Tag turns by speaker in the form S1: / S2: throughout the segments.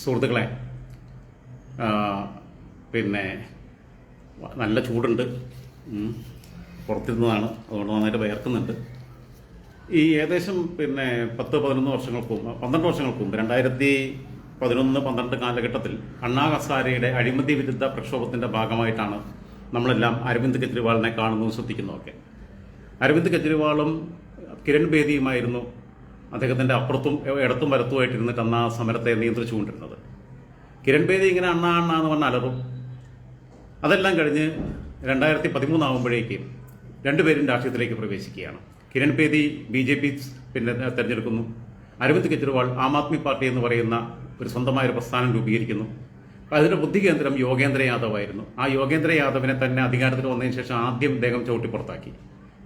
S1: സുഹൃത്തുക്കളെ, പിന്നെ നല്ല ചൂടുണ്ട്, പുറത്തിരുന്നതാണ്, അതുകൊണ്ട് നന്നായിട്ട് വിയർക്കുന്നുണ്ട്. ഈ ഏകദേശം 10-11 വർഷങ്ങൾക്ക് മുമ്പ് 12 വർഷങ്ങൾക്ക് മുമ്പ് 2011-12 കാലഘട്ടത്തിൽ അണ്ണാ ഹസാരെയുടെ അഴിമതി വിരുദ്ധ പ്രക്ഷോഭത്തിൻ്റെ ഭാഗമായിട്ടാണ് നമ്മളെല്ലാം അരവിന്ദ് കെജ്രിവാളിനെ കാണുന്നതും ശ്രദ്ധിക്കുന്നതൊക്കെ. അരവിന്ദ് കെജ്രിവാളും കിരൺ ബേദിയുമായിരുന്നു അദ്ദേഹത്തിൻ്റെ അപ്പുറത്തും ഇടത്തും വലത്തുമായിട്ടിരുന്നിട്ട് അന്ന് ആ സമരത്തെ നിയന്ത്രിച്ചുകൊണ്ടിരുന്നത്. കിരൺ ബേദി ഇങ്ങനെ അണ്ണാ അണ്ണാ എന്ന് പറഞ്ഞ് അലറും. അതെല്ലാം കഴിഞ്ഞ് 2013 ആകുമ്പോഴേക്ക് രണ്ടുപേരും രാഷ്ട്രീയത്തിലേക്ക് പ്രവേശിക്കുകയാണ്. കിരൺ ബേദി BJP തിരഞ്ഞെടുക്കുന്നു. അരവിന്ദ് കെജ്രിവാൾ ആം ആദ്മി പാർട്ടി എന്ന് പറയുന്ന ഒരു സ്വന്തമായൊരു പ്രസ്ഥാനം രൂപീകരിക്കുന്നു. അതിൻ്റെ ബുദ്ധി കേന്ദ്രം യോഗേന്ദ്ര യാദവ് ആയിരുന്നു. ആ യോഗേന്ദ്ര യാദവിനെ തന്നെ അധികാരത്തിൽ വന്നതിന് ശേഷം ആദ്യം അദ്ദേഹം ചവിട്ടിപ്പുറത്താക്കി.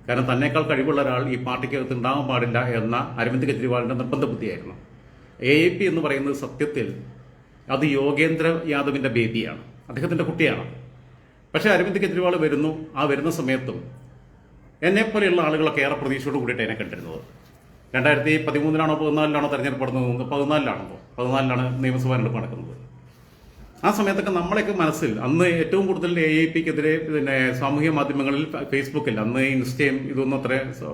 S1: കാരണം തന്നേക്കാൾ കഴിവുള്ള ഒരാൾ ഈ പാർട്ടിക്കകത്ത് ഉണ്ടാകാൻ പാടില്ല എന്ന അരവിന്ദ് കെജ്രിവാളിൻ്റെ നിർബന്ധ ബുദ്ധിയായിരുന്നു. AAP എന്ന് പറയുന്നത് സത്യത്തിൽ അത് യോഗേന്ദ്ര യാദവിൻ്റെ ബേബിയാണ്, അദ്ദേഹത്തിൻ്റെ കുട്ടിയാണ്. പക്ഷേ അരവിന്ദ് കെജ്രിവാൾ വരുന്നു. ആ വരുന്ന സമയത്തും എന്നെപ്പോലെയുള്ള ആളുകളൊക്കെ ഏറെ പ്രതീക്ഷയോട് കൂടിയിട്ട് എന്നെ കണ്ടിരുന്നത്. 2013-ലാണോ 14-ലാണോ തെരഞ്ഞെടുപ്പ് നടന്നത്? 14-ലാണ് നിയമസഭാ തെരഞ്ഞെടുപ്പ് നടക്കുന്നത്. ആ സമയത്തൊക്കെ നമ്മളെയൊക്കെ മനസ്സിൽ അന്ന് ഏറ്റവും കൂടുതൽ AAPക്കെതിരെ സാമൂഹ്യ മാധ്യമങ്ങളിൽ ഫേസ്ബുക്കിൽ, അന്ന് ഇൻസ്റ്റയും ഇതൊന്നും അത്ര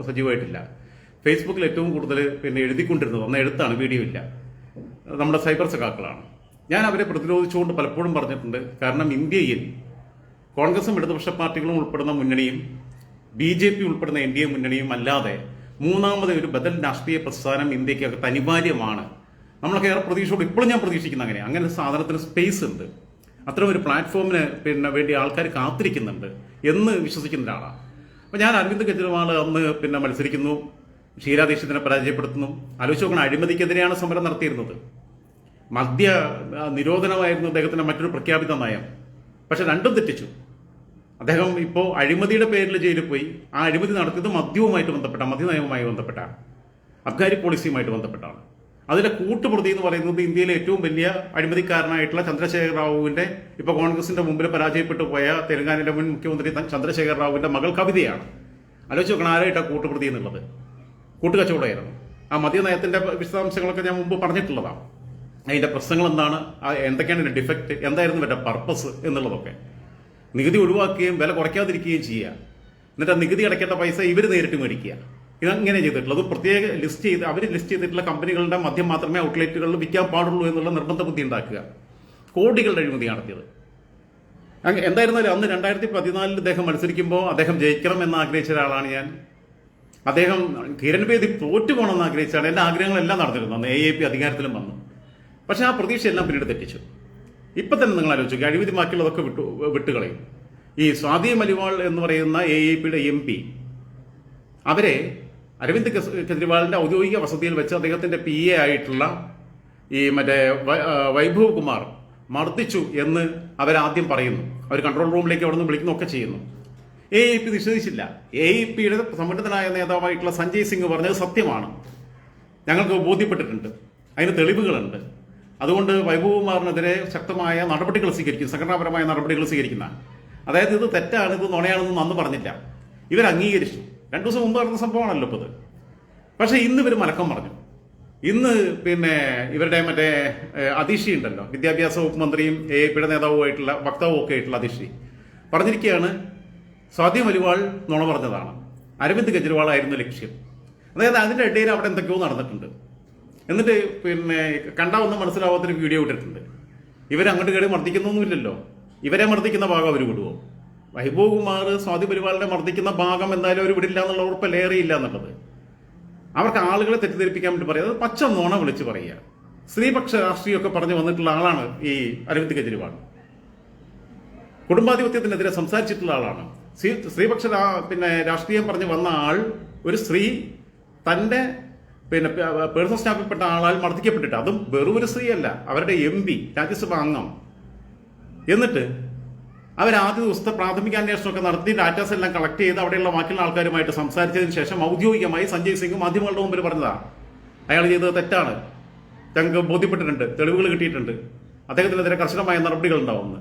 S1: സജീവമായിട്ടില്ല, ഫേസ്ബുക്കിൽ ഏറ്റവും കൂടുതൽ എഴുതിക്കൊണ്ടിരുന്നത്, അന്ന് എഴുത്താണ്, വീഡിയോ ഇല്ല, നമ്മുടെ സൈബർ സഖാക്കളാണ്. ഞാൻ അവരെ പ്രതിരോധിച്ചുകൊണ്ട് പലപ്പോഴും പറഞ്ഞിട്ടുണ്ട്. കാരണം ഇന്ത്യയിൽ കോൺഗ്രസും ഇടതുപക്ഷ പാർട്ടികളും ഉൾപ്പെടുന്ന മുന്നണിയും BJP ഉൾപ്പെടുന്ന NDA മുന്നണിയും അല്ലാതെ മൂന്നാമത് ഒരു ബദൽ രാഷ്ട്രീയ പ്രസ്ഥാനം ഇന്ത്യക്കകത്ത് അനിവാര്യമാണ്. നമ്മളൊക്കെ ഏറെ പ്രതീക്ഷയോട് ഇപ്പോഴും ഞാൻ പ്രതീക്ഷിക്കുന്ന അങ്ങനെ ഒരു സാധനത്തിന് സ്പേസ് ഉണ്ട്, അത്തരം ഒരു പ്ലാറ്റ്ഫോമിന് വേണ്ടി ആൾക്കാർ കാത്തിരിക്കുന്നുണ്ട് എന്ന് വിശ്വസിക്കുന്ന ഒരാളാണ്. അപ്പോൾ ഞാൻ അരവിന്ദ് കെജ്രിവാൾ അന്ന് മത്സരിക്കുന്നു, ഷീലാ ദീക്ഷിതിനെ പരാജയപ്പെടുത്തുന്നു. ആലോചിച്ച് നോക്കണം, അഴിമതിക്കെതിരെയാണ് സമരം നടത്തിയിരുന്നത്. മദ്യ നിരോധനമായിരുന്നു അദ്ദേഹത്തിൻ്റെ മറ്റൊരു പ്രഖ്യാപിത നയം. പക്ഷെ രണ്ടും തെറ്റിച്ചു. അദ്ദേഹം ഇപ്പോൾ അഴിമതിയുടെ പേരിൽ ജയിലിൽ പോയി. ആ അഴിമതി നടത്തിയത് മദ്യവുമായിട്ട് ബന്ധപ്പെട്ട, മദ്യനയവുമായി ബന്ധപ്പെട്ട, അബ്കാരി പോളിസിയുമായിട്ട് ബന്ധപ്പെട്ടാണ്. അതിലെ കൂട്ടുപ്രതി എന്ന് പറയുന്നത് ഇന്ത്യയിലെ ഏറ്റവും വലിയ അഴിമതിക്കാരനായിട്ടുള്ള ചന്ദ്രശേഖർ റാവുവിൻ്റെ, ഇപ്പോൾ കോൺഗ്രസിന്റെ മുമ്പിൽ പരാജയപ്പെട്ടു പോയ തെലങ്കാനയിലെ മുൻ മുഖ്യമന്ത്രി ചന്ദ്രശേഖർ റാവുവിൻ്റെ മകൾ കവിതയാണ്. ആലോചിച്ച് നോക്കണം ആരായിട്ടാണ് കൂട്ടുപ്രതി എന്നുള്ളത്. കൂട്ടുകച്ചവടമായിരുന്നു. ആ മദ്യനയത്തിൻ്റെ വിശദാംശങ്ങളൊക്കെ ഞാൻ മുമ്പ് പറഞ്ഞിട്ടുള്ളതാണ്. അതിൻ്റെ പ്രശ്നങ്ങൾ എന്താണ്, എന്തൊക്കെയാണ് ഇതിൻ്റെ ഡിഫക്റ്റ്, എന്തായിരുന്നു ഇവരുടെ പർപ്പസ് എന്നുള്ളതൊക്കെ. നികുതി ഒഴിവാക്കുകയും വില കുറയ്ക്കാതിരിക്കുകയും ചെയ്യുക, എന്നിട്ട് നികുതി അടയ്ക്കേണ്ട പൈസ ഇവർ നേരിട്ട് മേടിക്കുക. ഇതങ്ങനെ ചെയ്തിട്ടുള്ളത്. അത് പ്രത്യേക അവർ ലിസ്റ്റ് ചെയ്തിട്ടുള്ള കമ്പനികളുടെ മദ്യം മാത്രമേ ഔട്ട്ലെറ്റുകളിൽ വിൽക്കാൻ പാടുള്ളൂ എന്നുള്ള നിർബന്ധ ബുദ്ധി ഉണ്ടാക്കുക. കോടികളുടെ അഴിമതി നടത്തിയത്. എന്തായിരുന്നാലും അന്ന് 2014 അദ്ദേഹം മത്സരിക്കുമ്പോൾ അദ്ദേഹം ജയിക്കണം എന്ന് ആഗ്രഹിച്ച ഒരാളാണ് ഞാൻ. അദ്ദേഹം കിരൺ ബേദി തോറ്റു പോകണമെന്ന് ആഗ്രഹിച്ചാണ്. എൻ്റെ ആഗ്രഹങ്ങളെല്ലാം നടന്നിരുന്നു. അന്ന് AAP അധികാരത്തിലും വന്നു. പക്ഷേ ആ പ്രതീക്ഷയെല്ലാം പിന്നീട് തെറ്റിച്ചു. ഇപ്പം തന്നെ നിങ്ങൾ ആലോചിക്കുക, അഴിമതി ബാക്കിയുള്ളതൊക്കെ വിട്ടുകളയും. ഈ സ്വാതി മലിവാൾ എന്ന് പറയുന്ന AAPയുടെ MP അവരെ അരവിന്ദ് കെജ്രിവാളിൻ്റെ ഔദ്യോഗിക വസതിയിൽ വെച്ച് അദ്ദേഹത്തിൻ്റെ PA ആയിട്ടുള്ള ഈ വൈഭവ് കുമാർ മർദ്ദിച്ചു എന്ന് അവരാദ്യം പറയുന്നു. അവർ കൺട്രോൾ റൂമിലേക്ക് അവിടെ നിന്ന് വിളിക്കുന്നൊക്കെ ചെയ്യുന്നു. AAP നിഷേധിച്ചില്ല. AAPയുടെ സമ്മന്നതനായ നേതാവായിട്ടുള്ള സഞ്ജയ് സിംഗ് പറഞ്ഞത് സത്യമാണ്, ഞങ്ങൾക്ക് ബോധ്യപ്പെട്ടിട്ടുണ്ട്, അതിന് തെളിവുകളുണ്ട്. അതുകൊണ്ട് വൈഭവ് കുമാറിനെതിരെ ശക്തമായ നടപടികൾ സ്വീകരിക്കും, സംഘടനാപരമായ നടപടികൾ സ്വീകരിക്കുന്ന. അതായത് ഇത് തെറ്റാണ്, ഇത് നുണയാണെന്നൊന്നും അന്ന് പറഞ്ഞില്ല, ഇവർ അംഗീകരിച്ചു. 2 ദിവസം മുമ്പ് നടന്ന സംഭവമാണല്ലോ ഇപ്പോൾ ഇത്. പക്ഷേ ഇന്ന് ഇവർ മലക്കം പറഞ്ഞു. ഇന്ന് ഇവരുടെ അതിഷി ഉണ്ടല്ലോ, വിദ്യാഭ്യാസ വകുപ്പ് മന്ത്രിയും AAPയുടെ നേതാവുമായിട്ടുള്ള വക്താവും ഒക്കെ ആയിട്ടുള്ള അതിഷി പറഞ്ഞിരിക്കുകയാണ്, സ്വാതി മലിവാൾ നുണ പറഞ്ഞതാണ്, അരവിന്ദ് കെജ്രിവാൾ ആയിരുന്നു ലക്ഷ്യം. അതായത് അതിൻ്റെ ഇടയിൽ അവിടെ എന്തൊക്കെയോ നടന്നിട്ടുണ്ട്. എന്നിട്ട് കണ്ടാവൊന്നും മനസ്സിലാവാത്തൊരു വീഡിയോ ഇട്ടിട്ടുണ്ട്. ഇവരങ്ങോട്ട് കയറി മർദ്ദിക്കുന്നൊന്നുമില്ലല്ലോ, ഇവരെ മർദ്ദിക്കുന്ന ഭാഗം അവർ വിടുവോ? വൈഭവ് കുമാർ സ്വാതി പരിവാളിനെ മർദ്ദിക്കുന്ന ഭാഗം എന്തായാലും അവർ വിടില്ല എന്നുള്ള ഉറപ്പല്ലേ, ഏറെയില്ല എന്നുള്ളത്. അവർക്ക് ആളുകളെ തെറ്റിദ്ധരിപ്പിക്കാൻ വേണ്ടി പറയുക, അത് പച്ച നുണ വിളിച്ച് പറയുക. സ്ത്രീപക്ഷ രാഷ്ട്രീയമൊക്കെ പറഞ്ഞു വന്നിട്ടുള്ള ആളാണ് ഈ അരവിന്ദ് കെജ്രിവാൾ. കുടുംബാധിപത്യത്തിനെതിരെ സംസാരിച്ചിട്ടുള്ള ആളാണ്. സ്ത്രീപക്ഷ രാഷ്ട്രീയം പറഞ്ഞു വന്ന ആൾ, ഒരു സ്ത്രീ തൻ്റെ പേഴ്സണൽ സ്റ്റാഫിൽപ്പെട്ട ആളാൽ മർദ്ദിക്കപ്പെട്ടിട്ട്, അതും വെറും ഒരു സ്ത്രീയല്ല, അവരുടെ MP, രാജ്യസഭാ അംഗം. എന്നിട്ട് ആദ്യ ദിവസത്തെ പ്രാഥമിക അന്വേഷണമൊക്കെ നടത്തി ഡാറ്റാസ് എല്ലാം കളക്ട് ചെയ്ത് അവിടെയുള്ള ബാക്കിയുള്ള ആൾക്കാരുമായിട്ട് സംസാരിച്ചതിന് ശേഷം ഔദ്യോഗികമായി സഞ്ജയ് സിംഗ് മാധ്യമങ്ങളുടെ മുമ്പിൽ പറഞ്ഞതാണ്, അയാൾ ചെയ്തത് തെറ്റാണ്, ഞങ്ങൾക്ക് ബോധ്യപ്പെട്ടിട്ടുണ്ട്, തെളിവുകൾ കിട്ടിയിട്ടുണ്ട്, അദ്ദേഹത്തിനെതിരെ കർശനമായ നടപടികൾ ഉണ്ടാവുമെന്ന്.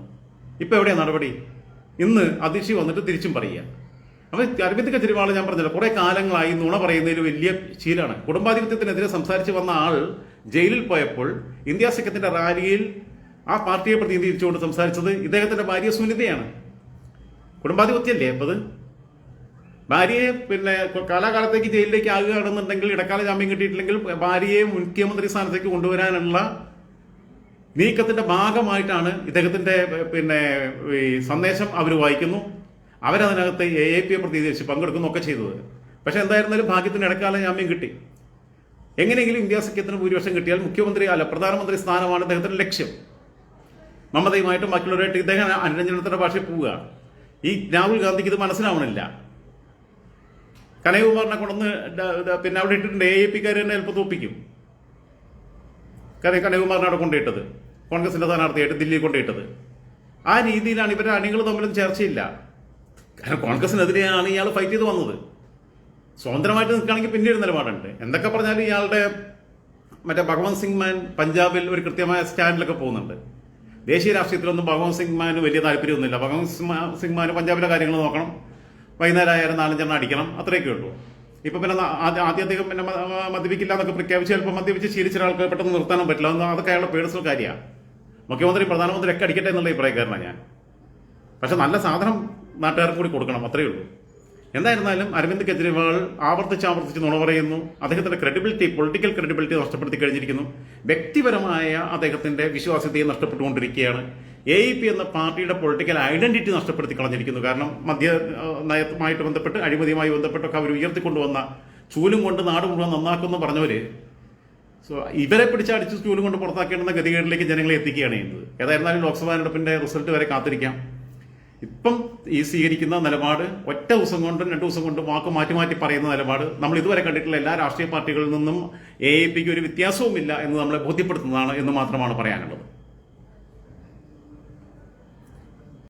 S1: ഇപ്പം എവിടെയാണ് നടപടി? ഇന്ന് അതിഷി വന്നിട്ട് തിരിച്ചും പറയുക. അപ്പോൾ അരവിന്ദ് കെജ്രിവാൾ ഞാൻ പറഞ്ഞല്ലോ, കുറേ കാലങ്ങളായി നുണ പറയുന്നതിൽ വലിയ ശീലമാണ്. കുടുംബാധിപത്യത്തിനെതിരെ സംസാരിച്ച് വന്ന ആൾ ജയിലിൽ പോയപ്പോൾ ഇന്ത്യ സഖ്യത്തിന്റെ റാലിയിൽ ആ പാർട്ടിയെ പ്രതിനിധീകരിച്ചുകൊണ്ട് സംസാരിച്ചത് ഇദ്ദേഹത്തിന്റെ ഭാര്യ സുനിതയാണ്. കുടുംബാധിപത്യല്ലേ അപ്പത്? ഭാര്യയെ കാലാകാലത്തേക്ക് ജയിലിലേക്ക് ആകുകയാണെന്നുണ്ടെങ്കിൽ, ഇടക്കാല ജാമ്യം കിട്ടിയിട്ടില്ലെങ്കിൽ ഭാര്യയെ മുഖ്യമന്ത്രി സ്ഥാനത്തേക്ക് കൊണ്ടുവരാനുള്ള നീക്കത്തിന്റെ ഭാഗമായിട്ടാണ് ഇദ്ദേഹത്തിന്റെ ഈ സന്ദേശം അവർ വായിക്കുന്നു. അവരതിനകത്ത് AAPയെ പ്രതിനിധീകരിച്ച് പങ്കെടുക്കുന്നൊക്കെ ചെയ്തത്. പക്ഷെ എന്തായിരുന്നാലും ഭാഗ്യത്തിന് ഇടക്കാല ജാമ്യം കിട്ടി. എങ്ങനെയെങ്കിലും ഇന്ത്യ സഖ്യത്തിന് ഭൂരിപക്ഷം കിട്ടിയാൽ പ്രധാനമന്ത്രി സ്ഥാനമാണ് ഇദ്ദേഹത്തിന്റെ ലക്ഷ്യം. മമതയുമായിട്ടും മറ്റുള്ളവരായിട്ട് ഇദ്ദേഹം അനുരഞ്ജനത്തിന്റെ ഭാഷയിൽ പോവുക. ഈ രാഹുൽ ഗാന്ധിക്ക് ഇത് മനസ്സിലാവണില്ല. കനയ്യകുമാറിനെ കൊണ്ടൊന്ന് അവിടെ ഇട്ടിട്ടുണ്ട്. AAPക്കാർ തന്നെ ചിലപ്പോൾ തോപ്പിക്കും. കനയ്യകുമാറിനെ അവിടെ കൊണ്ടിട്ടത്, കോൺഗ്രസിന്റെ സ്ഥാനാർത്ഥിയായിട്ട് ദില്ലിയിൽ കൊണ്ടിട്ടത്. ആ രീതിയിലാണ് ഇവരുടെ അണികൾ തമ്മിലും ചർച്ചയില്ല. കാരണം കോൺഗ്രസിനെതിരെയാണ് ഇയാൾ ഫൈറ്റ് ചെയ്ത് വന്നത്. സ്വതന്ത്രമായിട്ട് നിൽക്കുകയാണെങ്കിൽ പിന്നീട് നിലപാടുണ്ട്. എന്തൊക്കെ പറഞ്ഞാലും ഇയാളുടെ ഭഗവന്ത് സിംഗ് മാൻ പഞ്ചാബിൽ ഒരു കൃത്യമായ സ്റ്റാൻഡിലൊക്കെ പോകുന്നുണ്ട്. ദേശീയ രാഷ്ട്രീയത്തിലൊന്നും ഭഗവന്ത് സിംഗ് മാന് വലിയ താല്പര്യമൊന്നുമില്ല. ഭഗവന്ത് സിംഗ് മാന് പഞ്ചാബിലെ കാര്യങ്ങൾ നോക്കണം, വൈകുന്നേരം ആയാലും 4-5 അടിക്കണം, അത്രയൊക്കെ ഉള്ളൂ. ഇപ്പൊ ആദ്യം അദ്ദേഹം മദ്യപിക്കില്ല എന്നൊക്കെ പ്രഖ്യാപിച്ച് ചിലപ്പോൾ മദ്യപിച്ച് ശീലിച്ച ഒരാൾക്ക് പെട്ടെന്ന് നിർത്താനും പറ്റില്ല. അതൊക്കെ അയാളുടെ പേഴ്സണൽ കാര്യമാണ്. മുഖ്യമന്ത്രി പ്രധാനമന്ത്രി ഒക്കെ അടിക്കട്ടെ എന്നുള്ള അഭിപ്രായക്കാരനാണ് ഞാൻ. പക്ഷെ നല്ല സാധനം നാട്ടുകാർക്ക് കൂടി കൊടുക്കണം, അത്രയേ ഉള്ളൂ. എന്തായിരുന്നാലും അരവിന്ദ് കെജ്രിവാൾ ആവർത്തിച്ച് നുണ പറയുന്നു. അദ്ദേഹത്തിന്റെ പൊളിറ്റിക്കൽ ക്രെഡിബിലിറ്റി നഷ്ടപ്പെടുത്തി കഴിഞ്ഞിരിക്കുന്നു. വ്യക്തിപരമായ അദ്ദേഹത്തിന്റെ വിശ്വാസ്യതയെ നഷ്ടപ്പെട്ടുകൊണ്ടിരിക്കുകയാണ്. AAP എന്ന പാർട്ടിയുടെ പൊളിറ്റിക്കൽ ഐഡന്റിറ്റി നഷ്ടപ്പെടുത്തി കളഞ്ഞിരിക്കുന്നു. കാരണം മദ്യ നയവുമായിട്ട് ബന്ധപ്പെട്ട്, അഴിമതിയുമായി ബന്ധപ്പെട്ടൊക്കെ അവർ ഉയർത്തിക്കൊണ്ടുവന്ന ചൂലും കൊണ്ട് നാട് മുഴുവൻ നന്നാക്കുമെന്ന് പറഞ്ഞവര് ഇവരെ പിടിച്ചടിച്ച് ചൂലും കൊണ്ട് പുറത്താക്കേണ്ടുന്ന ഗതികേടിലേക്ക് ജനങ്ങളെ എത്തിക്കുകയാണ് ചെയ്യുന്നത്. ഏതായിരുന്നാലും ലോക്സഭാ തെരഞ്ഞെടുപ്പിന്റെ റിസൾട്ട് വരെ കാത്തിരിക്കാം. ഇപ്പം ഈ സ്വീകരിക്കുന്ന നിലപാട് ഒറ്റ ദിവസം കൊണ്ടും 2 ദിവസം കൊണ്ടും വാക്ക് മാറ്റി പറയുന്ന നിലപാട് നമ്മൾ ഇതുവരെ കണ്ടിട്ടുള്ള എല്ലാ രാഷ്ട്രീയ പാർട്ടികളിൽ നിന്നും AAPക്ക് ഒരു വ്യത്യാസവുമില്ല എന്ന് നമ്മളെ ബോധ്യപ്പെടുത്തുന്നതാണ് എന്ന് മാത്രമാണ് പറയാനുള്ളത്.